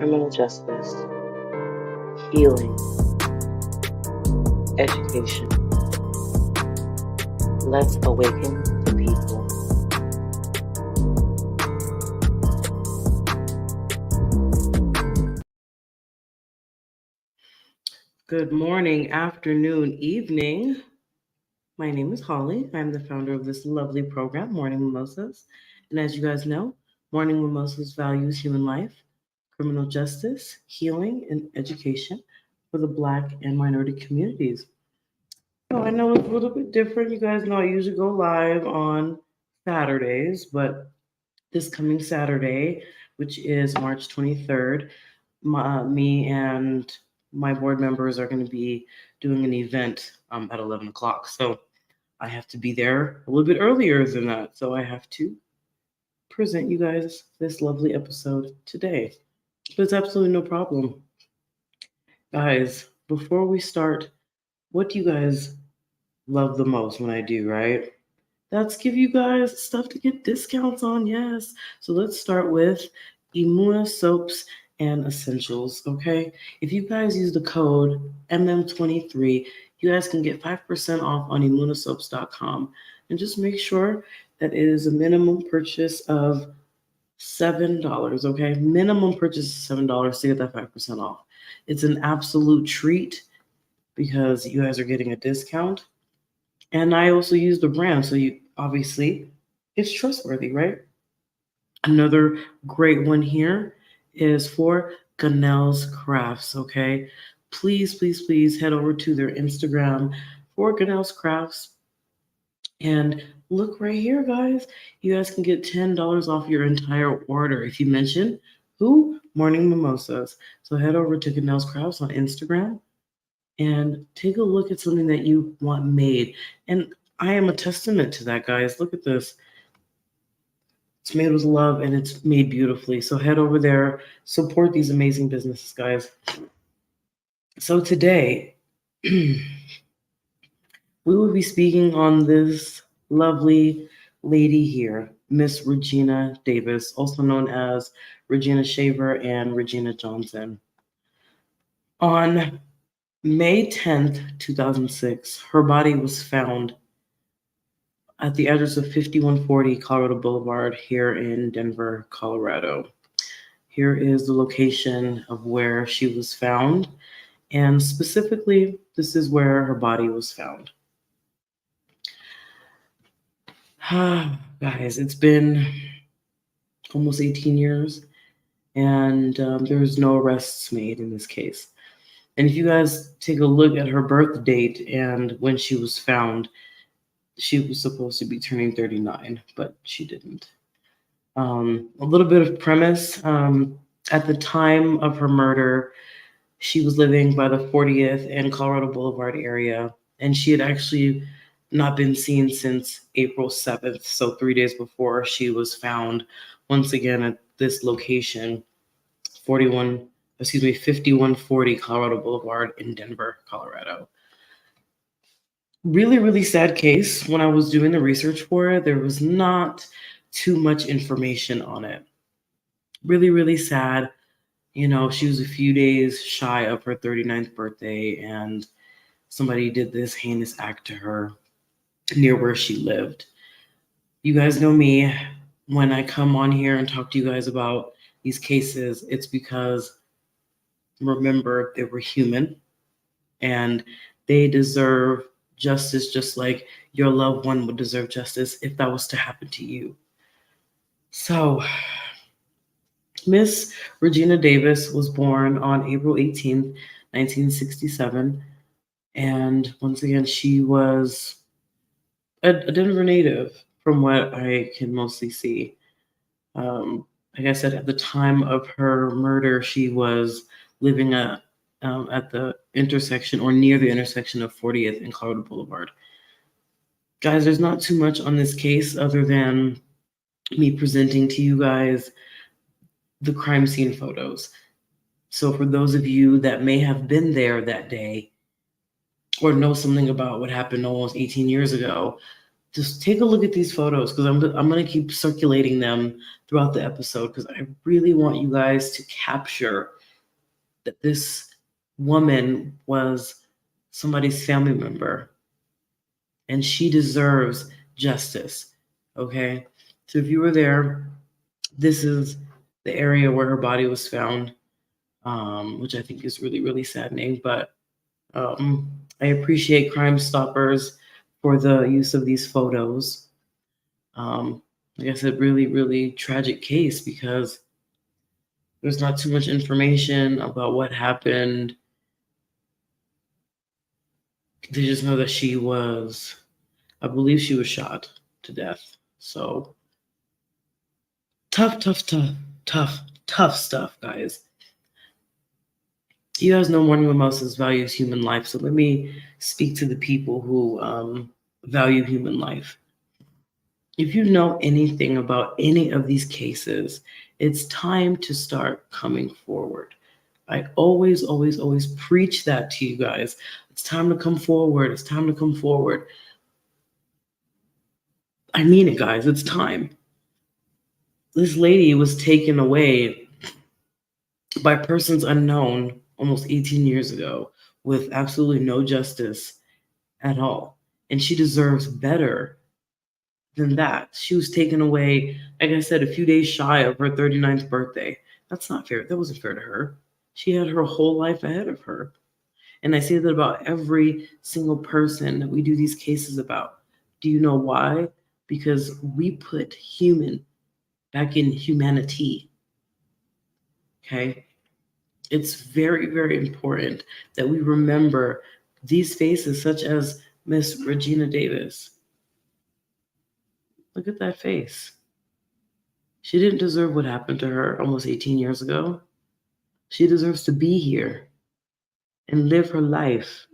criminal justice, healing, education. Let's awaken the people. Good morning, afternoon, evening. My name is Holly. I'm the founder of this lovely program, Morning Mimosas. And as you guys know, Morning Mimosas values human life, criminal justice, healing, and education for the Black and minority communities. So I know it's a little bit different. You guys know I usually go live on Saturdays, but this coming Saturday, which is March 23rd, me and my board members are going to be doing an event at 11 o'clock. So I have to be there a little bit earlier than that. So I have to present you guys this lovely episode today. But it's absolutely no problem. Guys, before we start, what do you guys love the most when I do, right? That's give you guys stuff to get discounts on, yes. So let's start with Imuna soaps and essentials, okay? If you guys use the code MM23, you guys can get 5% off on immunasoaps.com. And just make sure that it is a minimum purchase of $7, okay? Minimum purchase is $7 to get that 5% off. It's an absolute treat because you guys are getting a discount. And I also use the brand, so you obviously it's trustworthy, right? Another great one here is for Ganell's Crafts, okay? Please, please, please head over to their Instagram for Ganell's Crafts and look right here, guys. You guys can get $10 off your entire order if you mention who? Morning Mimosas. So head over to Ganell's Crafts on Instagram and take a look at something that you want made. And I am a testament to that, guys. Look at this. It's made with love and it's made beautifully. So head over there, support these amazing businesses, guys. So today, we will be speaking on this lovely lady here, Miss Regina Davis, also known as Regina Shaver and Regina Johnson. On May 10th, 2006, her body was found at the address of 5140 Colorado Boulevard here in Denver, Colorado. Here is the location of where she was found, and specifically, this is where her body was found. Guys, it's been almost 18 years, and there's no arrests made in this case. And if you guys take a look at her birth date and when she was found, she was supposed to be turning 39, but she didn't. A little bit of premise. At the time of her murder, she was living by the 40th and Colorado Boulevard area, and she had actually not been seen since April 7th, so 3 days before she was found once again at this location, 5140 Colorado Boulevard in Denver, Colorado. Really, really sad case. When I was doing the research for it, there was not too much information on it. Really, really sad. You know, she was a few days shy of her 39th birthday, and somebody did this heinous act to her near where she lived. You guys know me. When I come on here and talk to you guys about these cases, it's because, remember, they were human and they deserve justice just like your loved one would deserve justice if that was to happen to you. So, Miss Regina Davis was born on April 18th, 1967. And once again, she was a Denver native from what I can mostly see. Like I said, at the time of her murder, she was living at the intersection or near the intersection of 40th and Colorado Boulevard. Guys, there's not too much on this case other than me presenting to you guys the crime scene photos. So for those of you that may have been there that day or know something about what happened almost 18 years ago, just take a look at these photos because I'm going to keep circulating them throughout the episode because I really want you guys to capture that this woman was somebody's family member and she deserves justice. Okay? So if you were there, this is the area where her body was found, which I think is really, really saddening. But I appreciate Crime Stoppers for the use of these photos. Like I said, really, really tragic case because there's not too much information about what happened. They just know that I believe she was shot to death. So tough, tough, tough, tough, tough stuff, guys. You guys know Morning Mimosas values human life. So let me speak to the people who value human life. If you know anything about any of these cases, it's time to start coming forward. I always, always, always preach that to you guys. It's time to come forward. It's time to come forward. I mean it, guys. It's time. This lady was taken away by persons unknown almost 18 years ago with absolutely no justice at all. And she deserves better than that. She was taken away, like I said, a few days shy of her 39th birthday. That's not fair. That wasn't fair to her. She had her whole life ahead of her. And I say that about every single person that we do these cases about. Do you know why? Because we put human back in humanity. Okay? It's very, very important that we remember these faces, such as Miss Regina Davis. Look at that face. She didn't deserve what happened to her almost 18 years ago. She deserves to be here and live her life.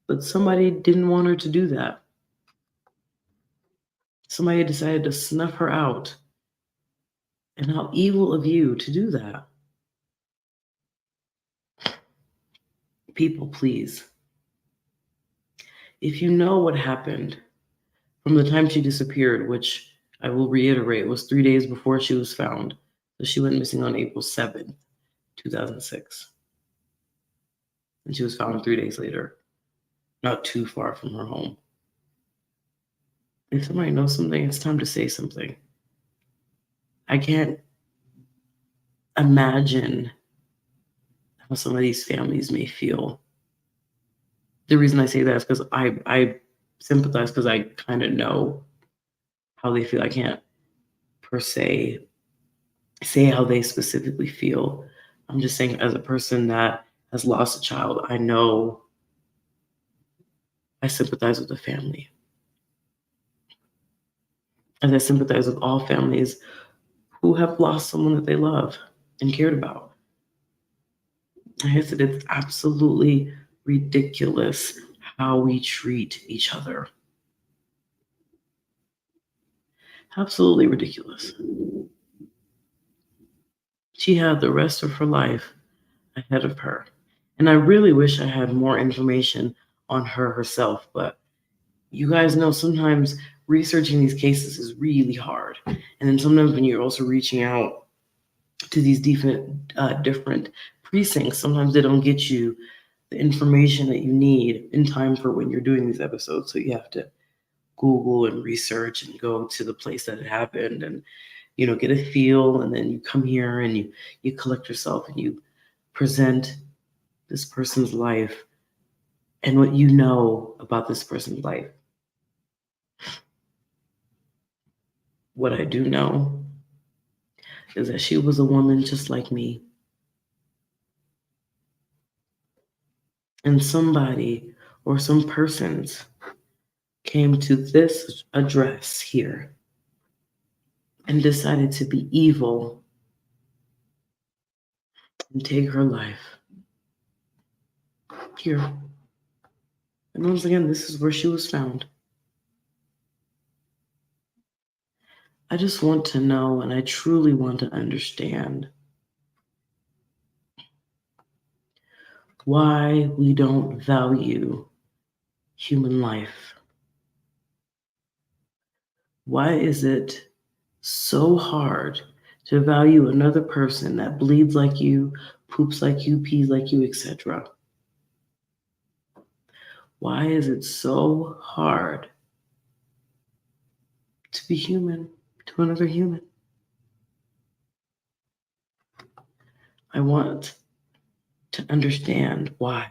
But somebody didn't want her to do that. Somebody decided to snuff her out. And how evil of you to do that. People, please. If you know what happened from the time she disappeared, which I will reiterate was 3 days before she was found, so she went missing on April 7th, 2006. And she was found 3 days later, not too far from her home. If somebody knows something, it's time to say something. I can't imagine how some of these families may feel. The reason I say that is because I sympathize because I kind of know how they feel. I can't per se say how they specifically feel. I'm just saying as a person that has lost a child, I know I sympathize with the family. As I sympathize with all families who have lost someone that they love and cared about. I said it's absolutely ridiculous how we treat each other. Absolutely ridiculous. She had the rest of her life ahead of her. And I really wish I had more information on her herself, but you guys know sometimes researching these cases is really hard. And then sometimes when you're also reaching out to these different precincts, sometimes they don't get you the information that you need in time for when you're doing these episodes. So you have to Google and research and go to the place that it happened and get a feel, and then you come here and you collect yourself and you present this person's life and what you know about this person's life. What I do know is that she was a woman just like me. And somebody or some persons came to this address here and decided to be evil and take her life. Here. And once again, this is where she was found. I just want to know, and I truly want to understand why we don't value human life. Why is it so hard to value another person that bleeds like you, poops like you, pees like you, etc.? Why is it so hard to be human to another human? I want to understand why.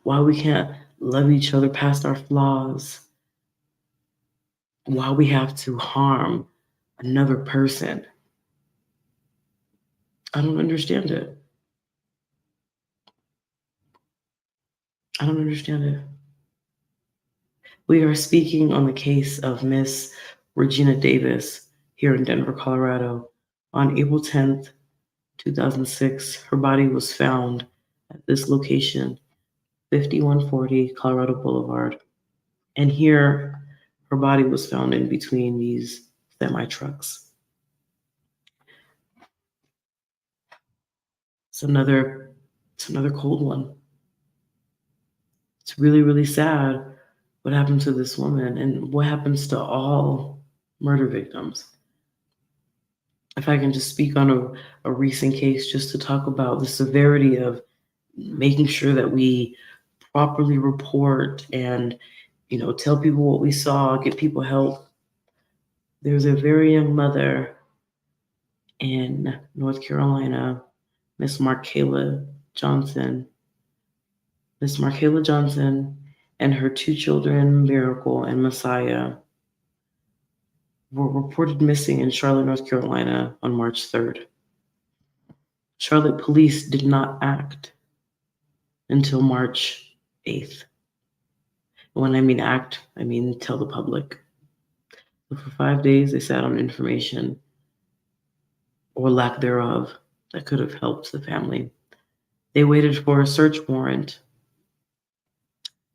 Why we can't love each other past our flaws. Why we have to harm another person. I don't understand it. I don't understand it. We are speaking on the case of Miss Regina Davis here in Denver, Colorado. On April 10th, 2006, her body was found at this location, 5140 Colorado Boulevard. And here, her body was found in between these semi trucks. It's another cold one. It's really, really sad what happened to this woman and what happens to all murder victims. If I can just speak on a recent case just to talk about the severity of making sure that we properly report and tell people what we saw, get people help. There's a very young mother in North Carolina, Miss Markayla Johnson. Miss Markayla Johnson and her two children, Miracle and Messiah, were reported missing in Charlotte, North Carolina on March 3rd. Charlotte police did not act until March 8th. When I mean act, I mean tell the public. So for 5 days, they sat on information or lack thereof that could have helped the family. They waited for a search warrant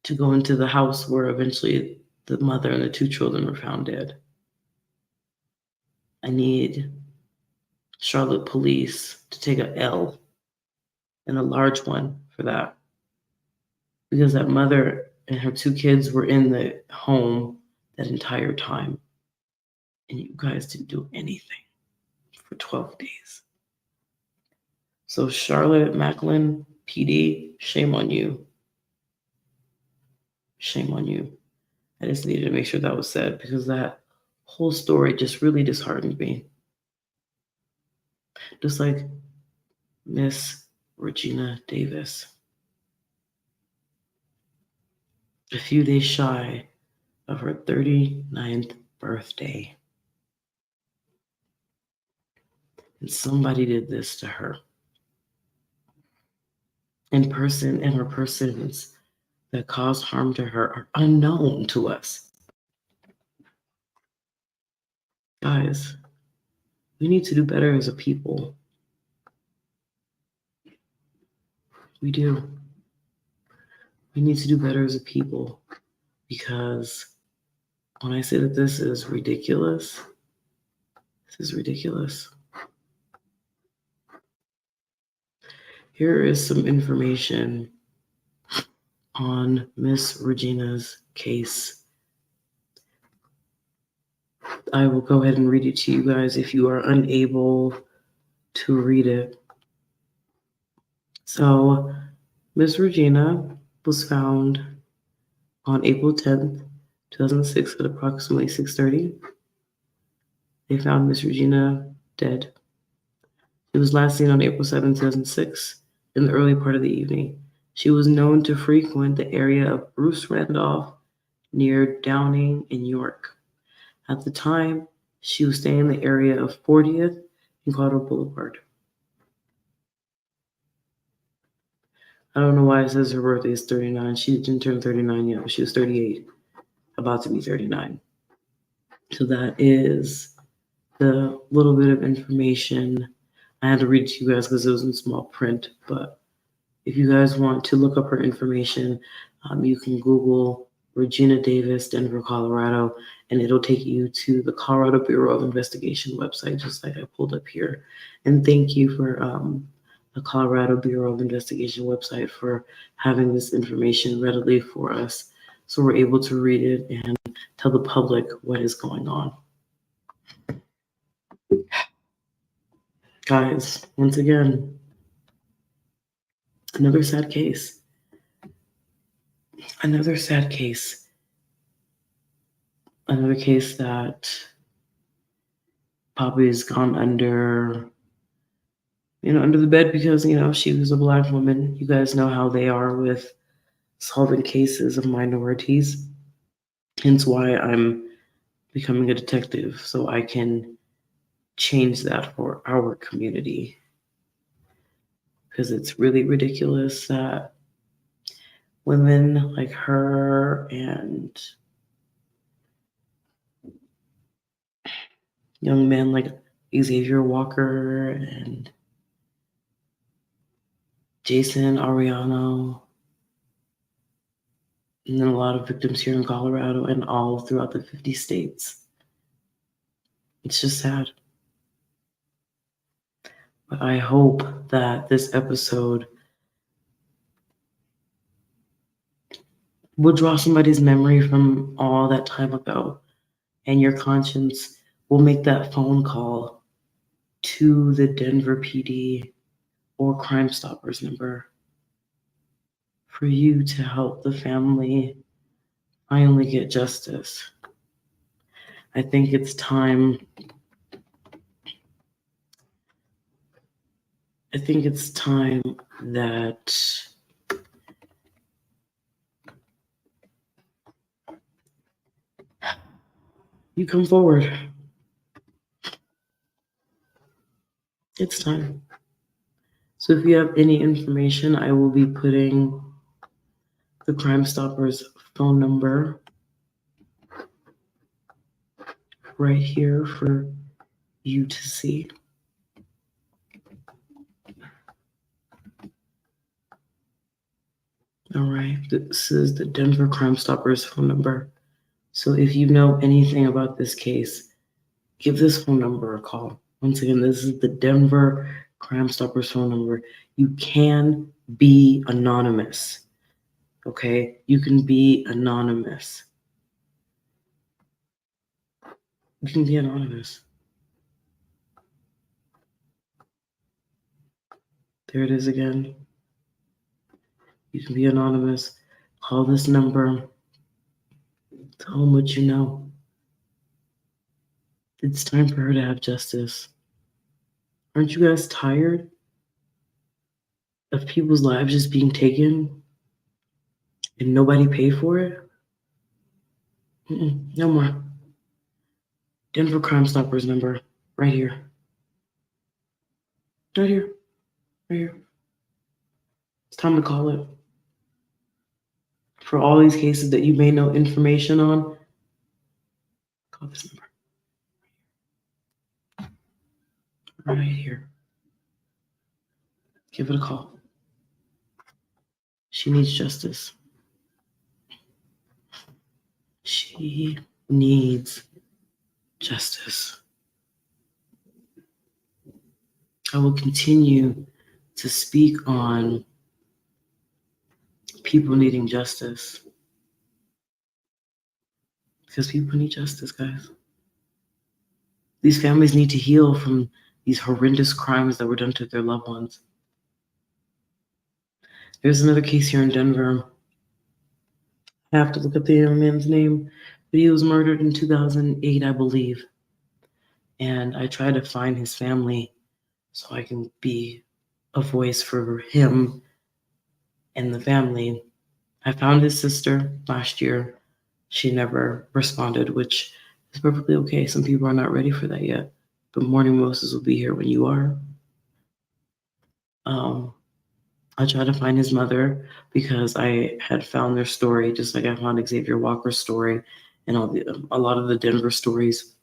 to go into the house where eventually the mother and the two children were found dead. I need Charlotte police to take a L and a large one for that. Because that mother and her two kids were in the home that entire time. And you guys didn't do anything for 12 days. So Charlotte Macklin PD, shame on you. Shame on you. I just needed to make sure that was said because that whole story just really disheartened me. Just like Miss Regina Davis. A few days shy of her 39th birthday. And somebody did this to her. And her persons that caused harm to her are unknown to us. Guys, we need to do better as a people. We do. We need to do better as a people because when I say that this is ridiculous, this is ridiculous. Here is some information on Miss Regina's case. I will go ahead and read it to you guys if you are unable to read it. So, Miss Regina was found on April 10th, 2006 at approximately 6:30. They found Miss Regina dead. She was last seen on April 7th, 2006 in the early part of the evening. She was known to frequent the area of Bruce Randolph near Downing in York. At the time, she was staying in the area of 40th and Colorado Boulevard. I don't know why it says her birthday is 39. She didn't turn 39 yet, but she was 38, about to be 39. So that is the little bit of information. I had to read it to you guys because it was in small print, but if you guys want to look up her information, you can Google Regina Davis, Denver, Colorado, and it'll take you to the Colorado Bureau of Investigation website, just like I pulled up here. And thank you for the Colorado Bureau of Investigation website for having this information readily for us so we're able to read it and tell the public what is going on. Guys, once again, another sad case. Another sad case. Another case that probably has gone under the bed because, she was a Black woman. You guys know how they are with solving cases of minorities. Hence why I'm becoming a detective, so I can change that for our community. Because it's really ridiculous that women like her and young men like Xavier Walker and Jason Ariano, and then a lot of victims here in Colorado and all throughout the 50 states. It's just sad. But I hope that this episode will draw somebody's memory from all that time ago, and your conscience will make that phone call to the Denver PD or Crime Stoppers number for you to help the family finally get justice. I think it's time. That you come forward. It's time. So if you have any information, I will be putting the Crime Stoppers phone number right here for you to see. All right, this is the Denver Crime Stoppers phone number. So if you know anything about this case, give this phone number a call. Once again, this is the Denver Crime Stoppers phone number. You can be anonymous, okay? You can be anonymous. You can be anonymous. There it is again. You can be anonymous. Call this number. Tell them what you know. It's time for her to have justice. Aren't you guys tired of people's lives just being taken and nobody pay for it? No more. Denver Crime Stoppers number, right here. Right here. Right here. It's time to call it. For all these cases that you may know information on, call this number. Right here. Give it a call. She needs justice. She needs justice. I will continue to speak on people needing justice. Because people need justice, guys. These families need to heal from these horrendous crimes that were done to their loved ones. There's another case here in Denver. I have to look up the young man's name, but he was murdered in 2008, I believe. And I try to find his family so I can be a voice for him and the family. I found his sister last year. She never responded, which is perfectly okay. Some people are not ready for that yet. But Morning Moses will be here when you are. I tried to find his mother because I had found their story, just like I found Xavier Walker's story and a lot of the Denver stories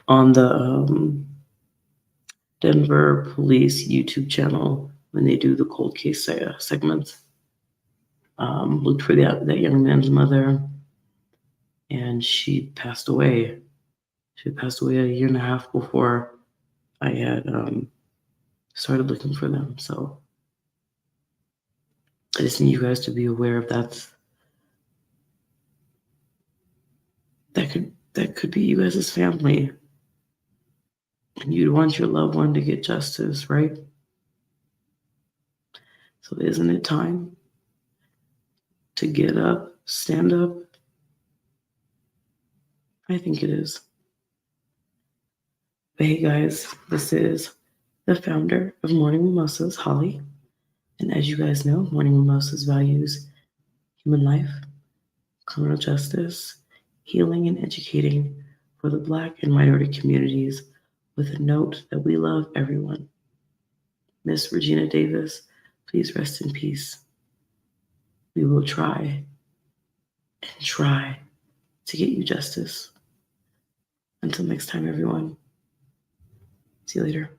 on the Denver Police YouTube channel when they do the cold case segments. Looked for that young man's mother, and she passed away. She passed away a year and a half before I had started looking for them. So. I just need you guys to be aware of that. that could be you guys' family. And you'd want your loved one to get justice, right? So isn't it time to get up, stand up? I think it is. But hey guys, this is the founder of Morning Mimosas, Holly. And as you guys know, Morning Mimosas values human life, criminal justice, healing, and educating for the Black and minority communities with a note that we love everyone. Miss Regina Davis, please rest in peace. We will try and try to get you justice. Until next time, everyone. See you later.